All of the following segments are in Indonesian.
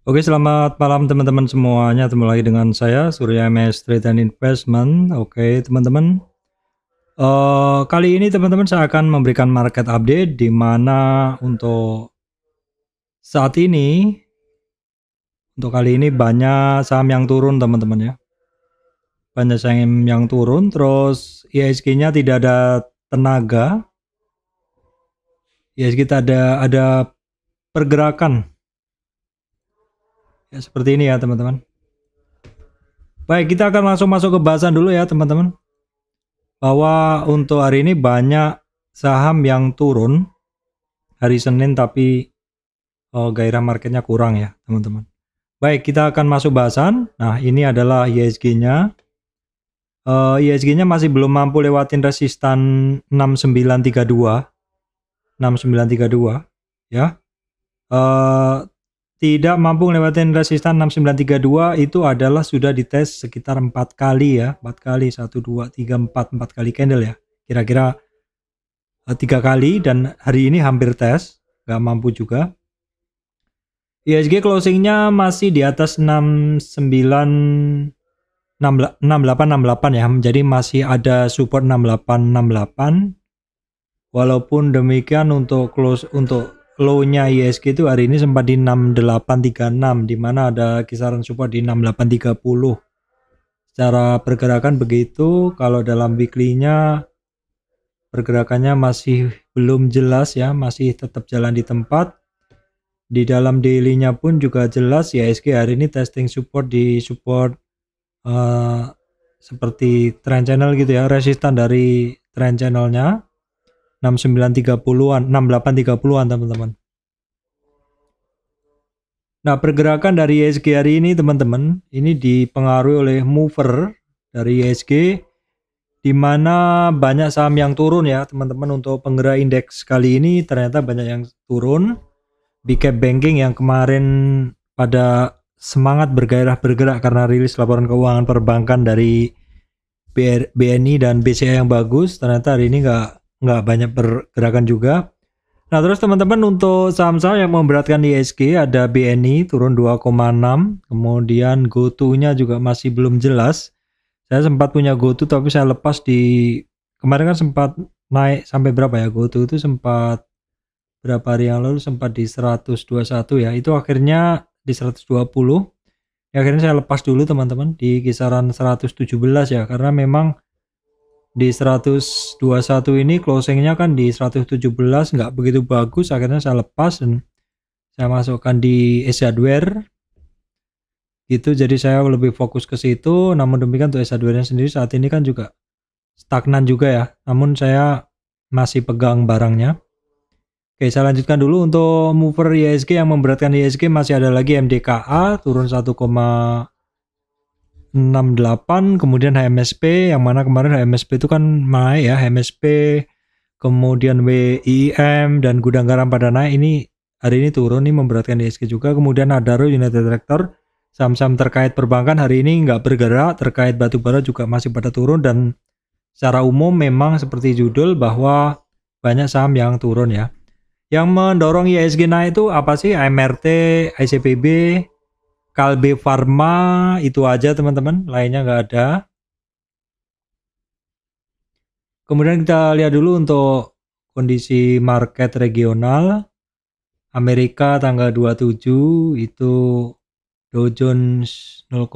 Oke, selamat malam teman-teman semuanya. Ketemu lagi dengan saya Surya MS Trade and Investment. Oke, teman-teman. Kali ini teman-teman saya akan memberikan market update di mana untuk saat ini untuk kali ini banyak saham yang turun, teman-teman ya. Banyak saham yang turun, terus IHSG-nya tidak ada tenaga. IHSG ada pergerakan. Ya, seperti ini ya, teman-teman. Baik, kita akan langsung masuk ke bahasan dulu ya, teman-teman. Bahwa untuk hari ini banyak saham yang turun hari Senin, tapi gairah marketnya kurang ya, teman-teman. Baik, kita akan masuk bahasan. Nah, ini adalah IHSG-nya. IHSG-nya masih belum mampu lewatin resistan 6932. 6932 ya. Tidak mampu lewatin resistan 6932 itu adalah sudah dites sekitar 4 kali ya. 4 kali, 1, 2, 3, 4 kali candle ya. Kira-kira 3 kali, dan hari ini hampir tes, nggak mampu juga. IHSG closingnya masih di atas 6868 ya, jadi masih ada support 6868. Walaupun demikian untuk low-nya IHSG itu hari ini sempat di 6836, di mana ada kisaran support di 6830. Secara pergerakan begitu. Kalau dalam weekly-nya pergerakannya masih belum jelas ya, masih tetap jalan di tempat. Di dalam daily-nya pun juga jelas ya, IHSG hari ini testing support di support seperti trend channel gitu ya, resistan dari trend channelnya 6930-an, 6830-an teman-teman. Nah, pergerakan dari IHSG hari ini teman-teman, ini dipengaruhi oleh mover dari IHSG, di mana banyak saham yang turun ya teman-teman. Untuk penggerak indeks kali ini ternyata banyak yang turun. Big cap banking yang kemarin pada semangat bergerak karena rilis laporan keuangan perbankan dari BNI dan BCA yang bagus, ternyata hari ini nggak banyak pergerakan juga. Nah, terus teman-teman untuk saham-saham yang memberatkan di IHSG ada BNI turun 2,6, kemudian GoTo-nya juga masih belum jelas. Saya sempat punya GoTo tapi saya lepas kemarin kan sempat naik sampai berapa ya, GoTo itu sempat berapa hari yang lalu sempat di 121 ya, itu akhirnya di 120 ya, akhirnya saya lepas dulu teman-teman di kisaran 117 ya, karena memang di 121 ini closingnya kan di 117 nggak begitu bagus. Akhirnya saya lepas dan saya masukkan di Ace Hardware gitu, jadi saya lebih fokus ke situ. Namun demikian untuk Ace Hardware sendiri saat ini kan juga stagnan juga ya, namun saya masih pegang barangnya. Oke, saya lanjutkan dulu untuk mover IHSG yang memberatkan IHSG. Masih ada lagi MDKA turun 1,68, kemudian HMSP yang mana kemarin HMSP itu kan naik ya, HMSP, kemudian WIM dan Gudang Garam pada naik. Ini hari ini turun nih, memberatkan IHSG juga. Kemudian Adaro, United Tractor, saham-saham terkait perbankan hari ini nggak bergerak, terkait batubara juga masih pada turun. Dan secara umum memang seperti judul bahwa banyak saham yang turun ya. Yang mendorong IHSG naik itu apa sih? AMRT, ICPB, Kalbe Pharma, itu aja teman-teman, lainnya nggak ada. Kemudian kita lihat dulu untuk kondisi market regional. Amerika tanggal 27 itu Dow Jones 0,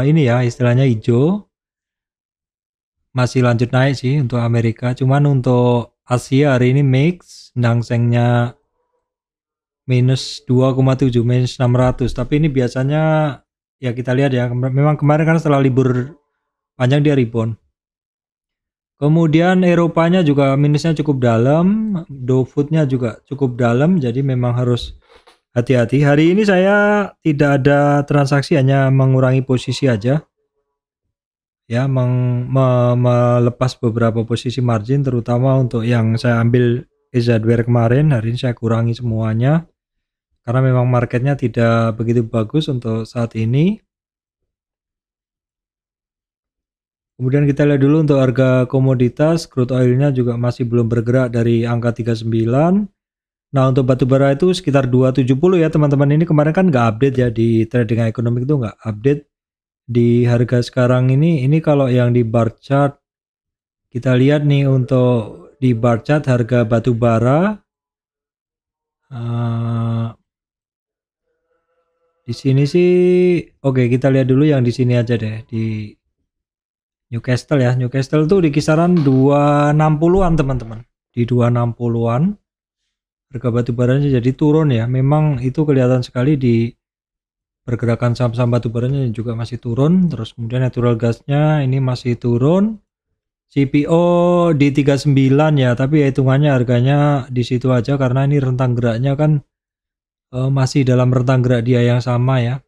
ini ya istilahnya hijau. Masih lanjut naik sih untuk Amerika. Cuman untuk Asia hari ini mix, Hang Seng-nya minus 2,7, minus 600. Tapi ini biasanya ya kita lihat ya, memang kemarin kan setelah libur panjang dia rebound. Kemudian Eropanya juga minusnya cukup dalam, Dow Food-nya juga cukup dalam, jadi memang harus hati-hati. Hari ini saya tidak ada transaksi, hanya mengurangi posisi aja ya, melepas beberapa posisi margin, terutama untuk yang saya ambil Ace Hardware kemarin. Hari ini saya kurangi semuanya karena memang marketnya tidak begitu bagus untuk saat ini. Kemudian kita lihat dulu untuk harga komoditas. Crude oilnya juga masih belum bergerak dari angka 39. Nah untuk batubara itu sekitar 270 ya teman-teman. Ini kemarin kan nggak update ya di trading ekonomi itu, nggak update di harga sekarang ini kalau yang di bar chart kita lihat nih, untuk di bar chart harga batubara di sini sih oke, kita lihat dulu yang di sini aja deh, di Newcastle ya. Newcastle tuh di kisaran 260-an teman-teman. Di 260-an harga batubaranya jadi turun ya. Memang itu kelihatan sekali di pergerakan saham-saham batubaranya juga masih turun. Terus kemudian natural gasnya ini masih turun. CPO di 39 ya, tapi ya hitungannya harganya di situ aja karena ini rentang geraknya kan masih dalam rentang gerak dia yang sama ya.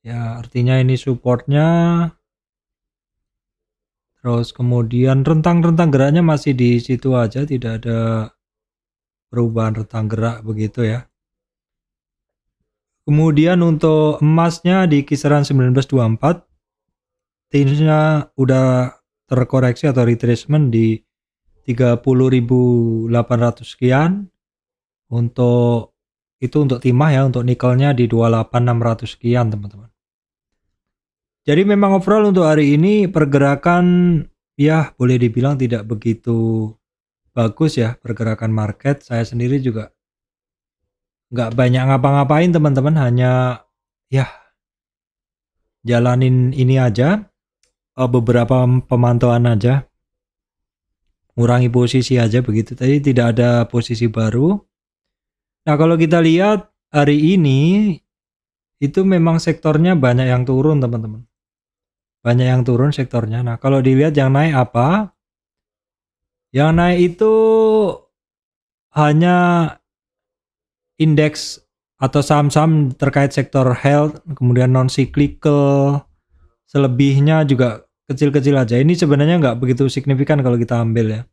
Ya artinya ini supportnya. Terus kemudian rentang geraknya masih di situ aja, tidak ada perubahan rentang gerak begitu ya. Kemudian untuk emasnya di kisaran 1924, tinnya udah terkoreksi atau retracement di 30.800 sekian. Untuk itu untuk timah ya, untuk nikelnya di 28.600 sekian teman-teman. Jadi memang overall untuk hari ini pergerakan ya boleh dibilang tidak begitu bagus ya pergerakan market. Saya sendiri juga nggak banyak ngapa-ngapain teman-teman, hanya ya jalanin ini aja, beberapa pemantauan aja, ngurangi posisi aja begitu. Tadi tidak ada posisi baru. Nah kalau kita lihat hari ini itu memang sektornya banyak yang turun teman-teman, banyak yang turun sektornya. Nah kalau dilihat yang naik apa, yang naik itu hanya indeks atau saham-saham terkait sektor health, kemudian non cyclical, selebihnya juga kecil-kecil aja. Ini sebenarnya nggak begitu signifikan kalau kita ambil ya.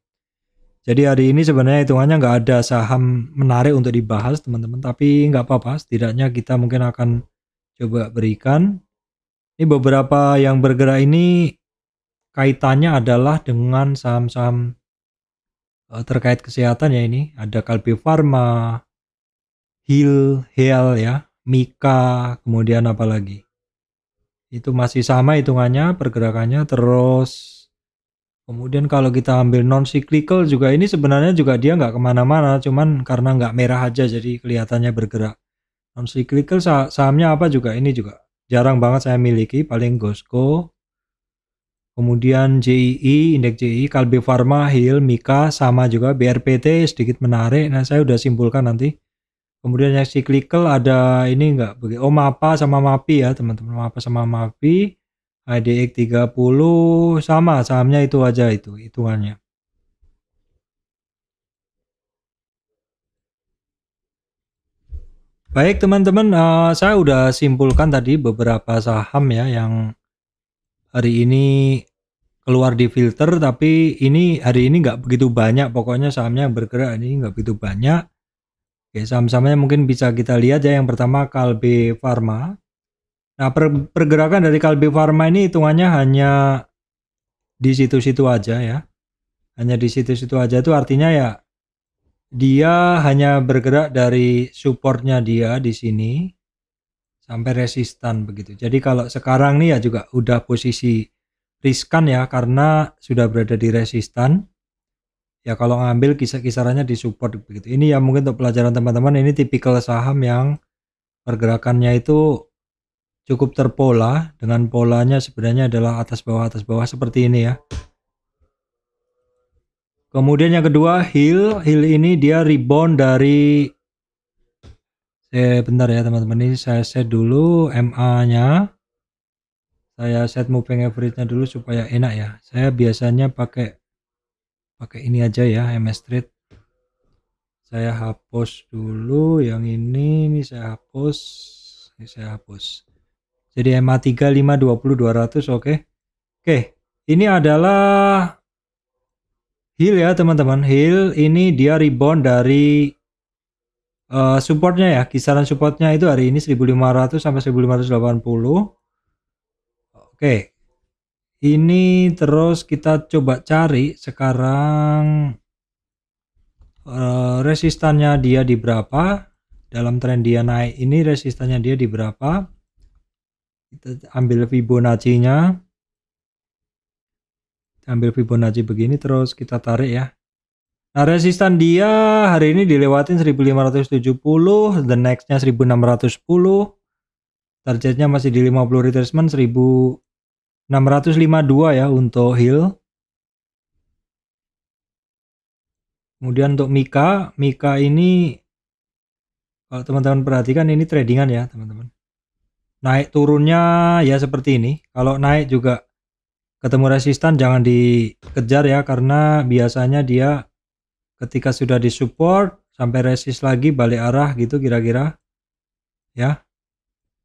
Jadi hari ini sebenarnya hitungannya nggak ada saham menarik untuk dibahas teman-teman, tapi nggak apa-apa, setidaknya kita mungkin akan coba berikan. Ini beberapa yang bergerak ini kaitannya adalah dengan saham-saham terkait kesehatan ya. Ini ada Kalbe Pharma, Heal ya, Mika, kemudian apa lagi? Itu masih sama hitungannya pergerakannya. Terus kemudian kalau kita ambil non cyclical juga, ini sebenarnya juga dia nggak kemana-mana, cuman karena nggak merah aja jadi kelihatannya bergerak. Non cyclical sahamnya apa juga, ini juga jarang banget saya miliki, paling Gosco, kemudian JII, indeks JII, Kalbe Pharma, Heal, Mika, sama juga BRPT sedikit menarik. Nah saya udah simpulkan nanti. Kemudian yang cyclical ada ini enggak begitu. Oh MAPA sama MAPI ya teman-teman. MAPA sama MAPI, IDX 30 sama sahamnya itu aja, itu hitungannya. Baik teman-teman, saya udah simpulkan tadi beberapa saham ya yang hari ini keluar di filter, tapi ini hari ini nggak begitu banyak, pokoknya sahamnya yang bergerak ini nggak begitu banyak. Oke, saham-sahamnya mungkin bisa kita lihat ya. Yang pertama Kalbe Pharma. Nah pergerakan dari Kalbe Pharma ini hitungannya hanya di situ-situ aja ya, hanya di situ-situ aja. Itu artinya ya dia hanya bergerak dari supportnya dia di sini sampai resistan begitu. Jadi kalau sekarang nih ya juga udah posisi riskan ya, karena sudah berada di resistan ya. Kalau ngambil kisarannya di support begitu. Ini ya mungkin untuk pelajaran teman-teman, ini tipikal saham yang pergerakannya itu cukup terpola, dengan polanya sebenarnya adalah atas bawah seperti ini ya. Kemudian yang kedua Heal ini dia rebound dari bentar ya teman-teman, ini saya set dulu MA nya, saya set moving average nya dulu supaya enak ya. Saya biasanya pakai ini aja ya, MS Trade. Saya hapus dulu yang ini saya hapus, ini saya hapus. Jadi MA 35 20 200. Oke. Ini adalah Heal ya teman-teman. Heal ini dia rebound dari supportnya ya. Kisaran supportnya itu hari ini 1500 sampai 1580. Oke. Ini terus kita coba cari sekarang resistannya dia di berapa, dalam tren dia naik ini resistannya dia di berapa. Kita ambil Fibonacci-nya, begini, terus kita tarik ya. Nah, resistan dia hari ini dilewatin 1570, the next-nya 1610, targetnya masih di 50 retracement 1652 ya untuk Hill. Kemudian untuk Mika ini kalau teman-teman perhatikan ini tradingan ya teman-teman. Naik turunnya ya seperti ini. Kalau naik juga ketemu resistan jangan dikejar ya, karena biasanya dia ketika sudah disupport sampai resist lagi balik arah gitu kira-kira ya.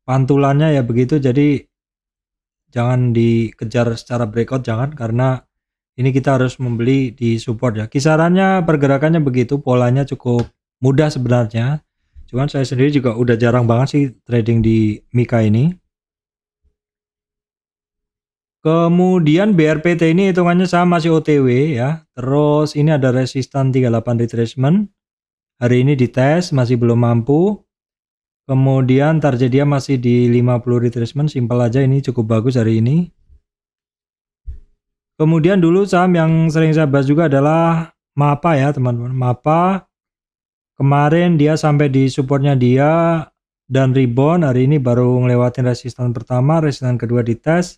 Pantulannya ya begitu, jadi jangan dikejar secara breakout, jangan, karena ini kita harus membeli di support ya. Kisarannya pergerakannya begitu, polanya cukup mudah sebenarnya. Cuman saya sendiri juga udah jarang banget sih trading di Mika ini. Kemudian BRPT ini hitungannya sama, masih OTW ya. Terus ini ada resistan 38 retracement. Hari ini dites masih belum mampu. Kemudian target dia masih di 50 retracement, simpel aja, ini cukup bagus hari ini. Kemudian dulu saham yang sering saya bahas juga adalah MAPA ya teman-teman. MAPA kemarin dia sampai di supportnya dia dan rebound, hari ini baru ngelewatin resistan pertama, resistan kedua dites.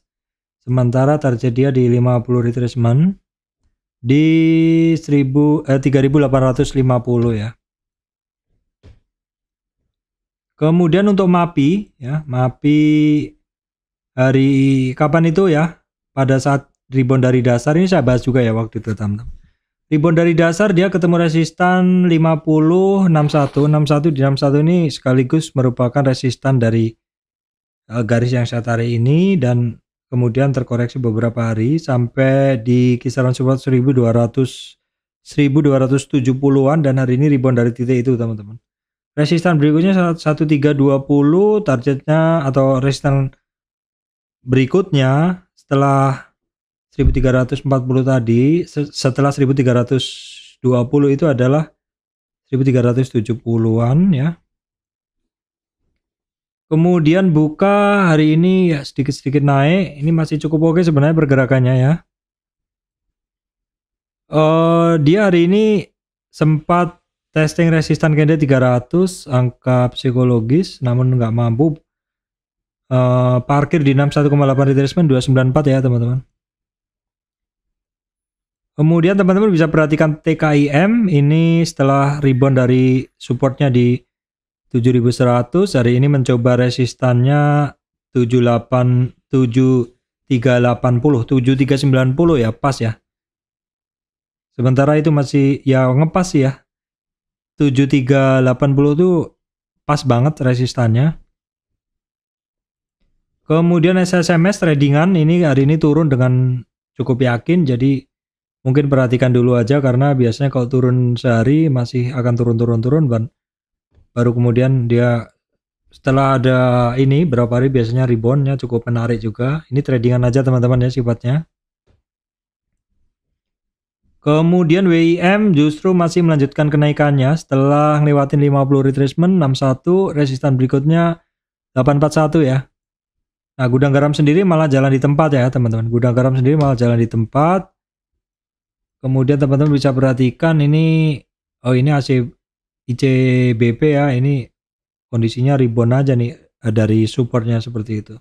Sementara target dia di 50 retracement di 3850 ya. Kemudian untuk MAPI ya, MAPI hari kapan itu ya? Pada saat rebound dari dasar, ini saya bahas juga ya waktu itu teman-teman. Rebound dari dasar dia ketemu resistan 50 61 di 61 ini sekaligus merupakan resistan dari garis yang saya tarik ini, dan kemudian terkoreksi beberapa hari sampai di kisaran support 1270-an, dan hari ini rebound dari titik itu teman-teman. Resistan berikutnya 1320, targetnya atau resistan berikutnya setelah 1340 tadi, setelah 1320 itu adalah 1370-an ya. Kemudian buka hari ini ya sedikit-sedikit naik, ini masih cukup oke sebenarnya pergerakannya ya. Dia hari ini sempat testing resistan candle 300 angka psikologis, namun nggak mampu. Parkir di 61,8 retracement 294 ya teman-teman. Kemudian teman-teman bisa perhatikan TKIM ini setelah rebound dari supportnya di 7100, hari ini mencoba resistannya 7390 ya, pas ya. Sementara itu masih ya ngepas ya. 7380 tuh pas banget resistannya. Kemudian SSMS tradingan ini hari ini turun dengan cukup yakin, jadi mungkin perhatikan dulu aja, karena biasanya kalau turun sehari masih akan turun baru kemudian dia setelah ada ini berapa hari biasanya reboundnya cukup menarik juga. Ini tradingan aja teman-teman ya sifatnya. Kemudian WIM justru masih melanjutkan kenaikannya setelah ngelewatin 50 retracement 61, resistan berikutnya 841 ya. Nah, gudang garam sendiri malah jalan di tempat ya teman-teman. Gudang garam sendiri malah jalan di tempat. Kemudian teman-teman bisa perhatikan ini, ini ICBP ya, ini kondisinya rebound aja nih dari supportnya seperti itu.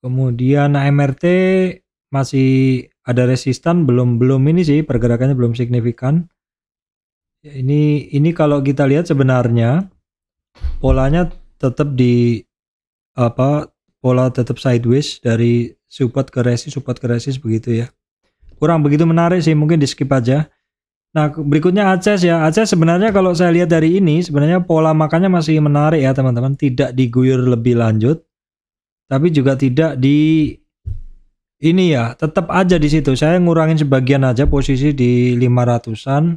Kemudian MRT masih ada resistan, belum ini sih pergerakannya belum signifikan. Ya, ini kalau kita lihat sebenarnya polanya tetap di pola tetap sideways dari support ke resist begitu ya. Kurang begitu menarik sih, mungkin di skip aja. Nah, berikutnya ACES ya. ACES sebenarnya kalau saya lihat dari ini sebenarnya pola makannya masih menarik ya teman-teman, tidak diguyur lebih lanjut, tapi juga tidak di ini ya, tetap aja di situ. Saya ngurangin sebagian aja posisi di 500-an.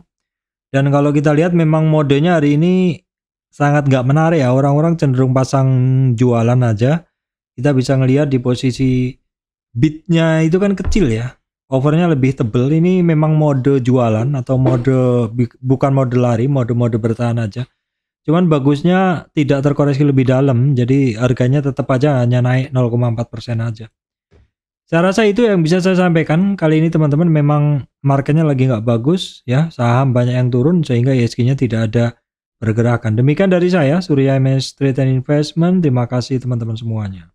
Dan kalau kita lihat memang modenya hari ini sangat nggak menarik ya. Orang-orang cenderung pasang jualan aja. Kita bisa ngelihat di posisi bidnya itu kan kecil ya. overnya lebih tebel. Ini memang mode jualan atau bukan mode lari, mode bertahan aja. Cuman bagusnya tidak terkoreksi lebih dalam, jadi harganya tetap aja hanya naik 0,4% aja. Saya rasa itu yang bisa saya sampaikan kali ini teman-teman. Memang marketnya lagi nggak bagus ya, saham banyak yang turun sehingga IHSG-nya tidak ada pergerakan. Demikian dari saya, Surya MS Trade and Investment. Terima kasih teman-teman semuanya.